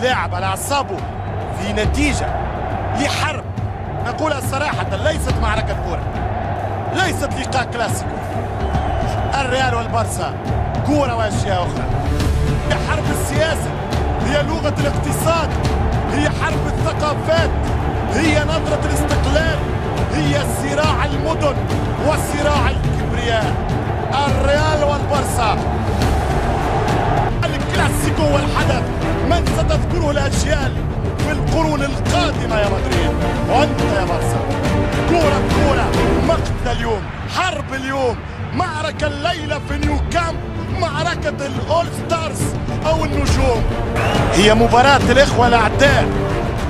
لاعب على أعصابه في نتيجة لحرب نقولها صراحة ليست معركة كرة، ليست لقاء كلاسيكو. الريال والبارسا كرة وأشياء أخرى. هي حرب السياسة، هي لغة الاقتصاد، هي حرب الثقافات، هي نظرة الاستقلال، هي صراع المدن وصراع الكبرياء. الريال والبارسا الكلاسيكو والحدث من ستذكره الأجيال في القرون القادمة يا مدريد. وأنت يا بارسا كرة مقتل اليوم، حرب اليوم، معركة الليلة في نيو كامب، معركة الأول ستارز أو النجوم. هي مباراة الإخوة الأعداء،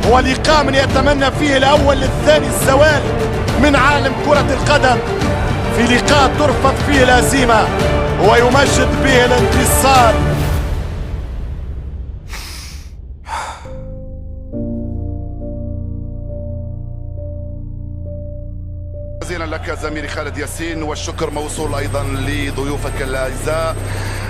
هو لقاء من يتمنى فيه الأول للثاني الزوال من عالم كرة القدم، في لقاء ترفض فيه الهزيمة ويمجد به الانتصار. جزيلا لك زميلي خالد ياسين، والشكر موصول ايضا لضيوفك الاعزاء.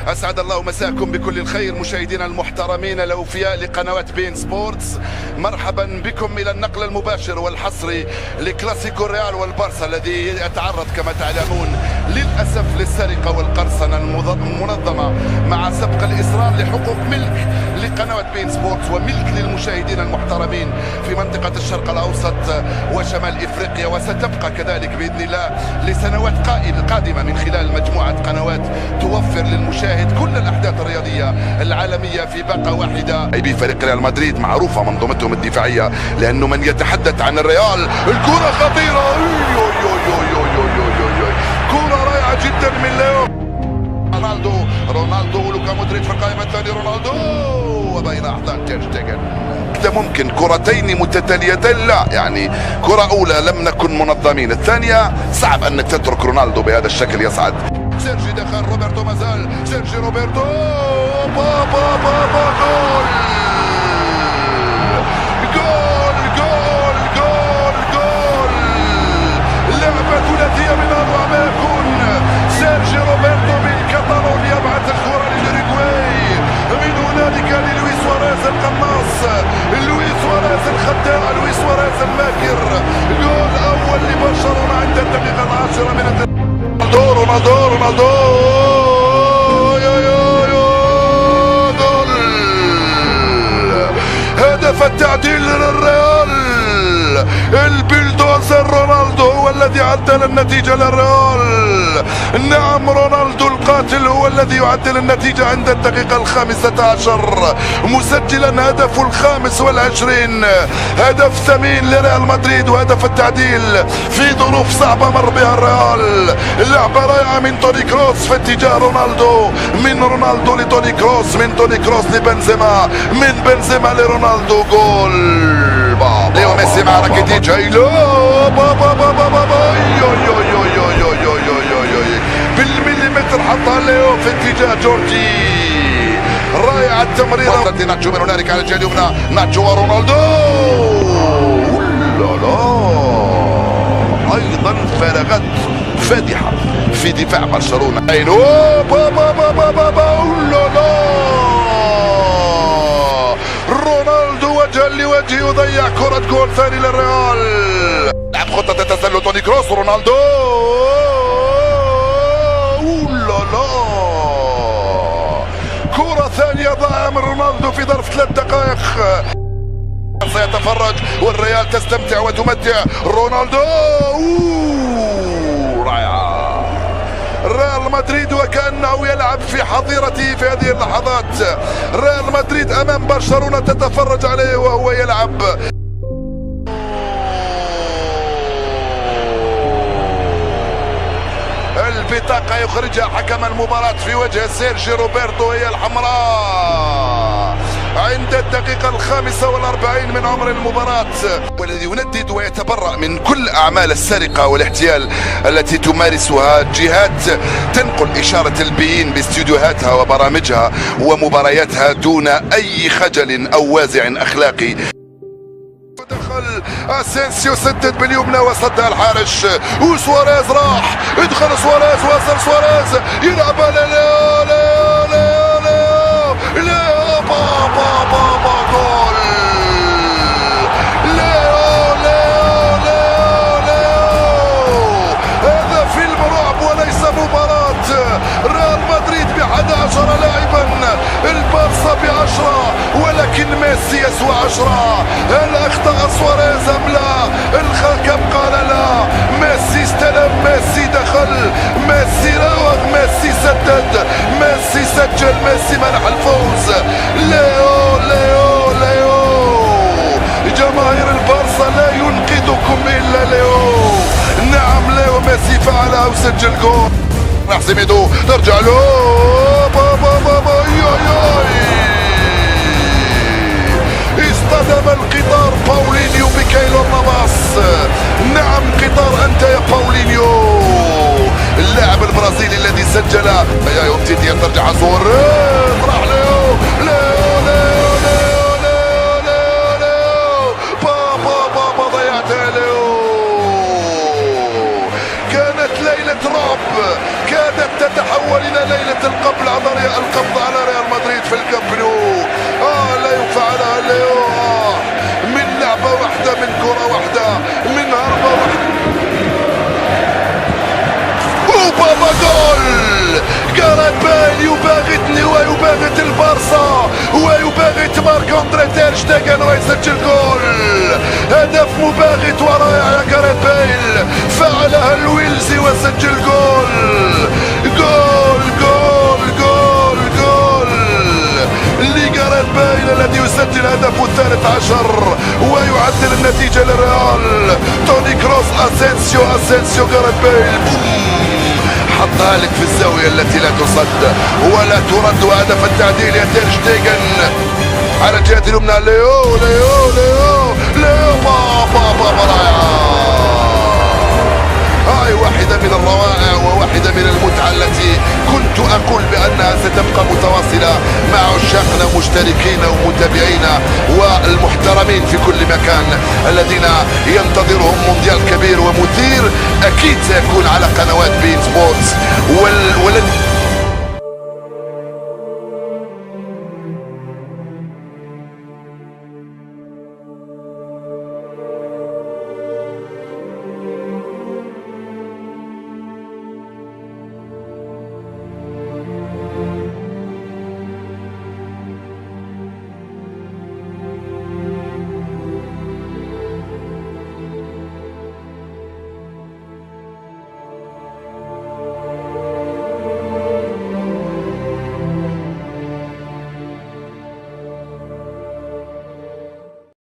اسعد الله مساكم بكل الخير مشاهدينا المحترمين الاوفياء لقنوات بين سبورتس. مرحبا بكم الى النقل المباشر والحصري لكلاسيكو الريال والبارسا الذي يتعرض كما تعلمون للاسف للسرقه والقرصنه المنظمه مع سبق الاصرار لحقوق ملك لقنوات بين سبورتس وملك للمشاهدين المحترمين في منطقه الشرق الاوسط وشمال افريقيا، وستبقى كذلك باذن الله لسنوات قادمه من خلال مجموعه قنوات توفر للمشاهد كل الاحداث الرياضيه العالميه في باقه واحده. لاعبي فريق ريال مدريد معروفه منظومتهم الدفاعيه، لانه من يتحدث عن الريال الكره خطيره، كره رائعه جدا من ليو رونالدو ولوكا مودريتش في القائمه الثانيه، رونالدو وبين احضان تير شتيجن. ممكن كرتين متتاليتين؟ لا، يعني كرة أولى لم نكن منظمين، الثانية صعب أنك تترك رونالدو بهذا الشكل يصعد. سيرجي دخل، روبرتو مازال، سيرجي روبرتو جول جول جول جول جول. لعبة ثلاثية من أروع ما يكون. سيرجي روبرتو بالكاتالون يبعث الكرة للأوروغواي، من هنالك للويس سواريز القناص، لويس سواريز الخداع، لويس سواريز الماكر. جول أول لبرشلونة عند الدقيقة العاشرة من رونالدو جول. هدف التعديل للريال، البلدوزر رونالدو هو الذي عدل النتيجة للريال. نعم، رونالدو القاتل هو الذي يعدل النتيجة عند الدقيقة 15 مسجلا هدفه 25، هدف ثمين لريال مدريد وهدف التعديل في ظروف صعبة مر بها الريال. لعبة رائعة من توني كروس في اتجاه رونالدو، من رونالدو لتوني كروس، من توني كروس لبنزيما، من بنزيما لرونالدو. جول ليو ميسي مع راكيتيتش، هيلو بالمليمتر حطها ليو في اتجاه جورجي. رائعة التمريرة وصلت لناتشو من هنالك على الجهة اليمنى، ناتشو ورونالدو. ايضا فراغات فادحة في دفاع برشلونة. رونالدو وجها لوجه يضيع كرة جول ثاني للريال. لعب خطة التسلل توني كروس، رونالدو كرة ثانية ضاع من رونالدو في ظرف 3 دقائق. سيتفرج والريال تستمتع وتمتع. رونالدو رائعة. ريال مدريد وكأنه يلعب في حظيرته في هذه اللحظات. ريال مدريد أمام برشلونة تتفرج عليه وهو يلعب. البطاقة يخرجها حكم المباراة في وجه سيرجي روبرتو، هي الحمراء عند الدقيقة 45 من عمر المباراة، والذي يندد ويتبرأ من كل أعمال السرقة والاحتيال التي تمارسها جهات تنقل إشارة البيين باستديوهاتها وبرامجها ومبارياتها دون أي خجل أو وازع أخلاقي. دخل اسينسيو، سدد باليمنى وصدها الحارس، وسواريز راح، ادخل سواريز، وصل سواريز، يلعب لا لا لا لا لا لا بابا بابا جول. ولكن ميسي يسوى 10. هل اخطأ سواريز ام لا؟ الحكم قال لا. ميسي استلم، ميسي دخل، ميسي راوغ، ميسي سدد، ميسي سجل، ميسي منح الفوز. ليو ليو ليو، جماهير البارسا لا ينقذكم الا ليو. نعم ليو ميسي فعلها وسجل جول. راح سيميدو ترجع له، بابا بابا اصطدم القطار باولينيو بكايلور نافاس. نعم قطار انت يا باولينيو، اللاعب البرازيلي الذي سجل. يا يوم تيدير ترجع صور، راح ليو ليو ليو ليو ليو ليو ليو، بابا بابا ضيعتها ليو. كانت ليلة رعب، كادت تتحول إلى ليلة القبض على ريال مدريد في الكامب نو. لا يفعلها ليو، من لعبة واحدة، من كرة واحدة، من هربة واحدة. وبابا جول! جاريث بيل يباغتني ويباغت البارسا ويباغت مارك أندري تير شتيغن ويسجل جول. هدف مباغت ورائع يا جاريث بيل، فعلها الويلزي وسجل جول. جول جول جول جول لجاريث بيل الذي يسجل هدفه ال13 ويعدل النتيجة للريال. توني كروس، اسينسيو جاريث بيل، حطها لك في الزاوية التي لا تصد ولا ترد. وهدف التعديل يا تير شتيغن على الجهة اليمنى. ليو ليو ليو ليو، بابا رائعة. هاي واحدة من الروائع وواحدة من المتعة التي كنت أقول بأنها ستبقى متواصلة مع عشاقنا مشتركين ومتابعينا والمحترمين في كل مكان الذين ينتظرون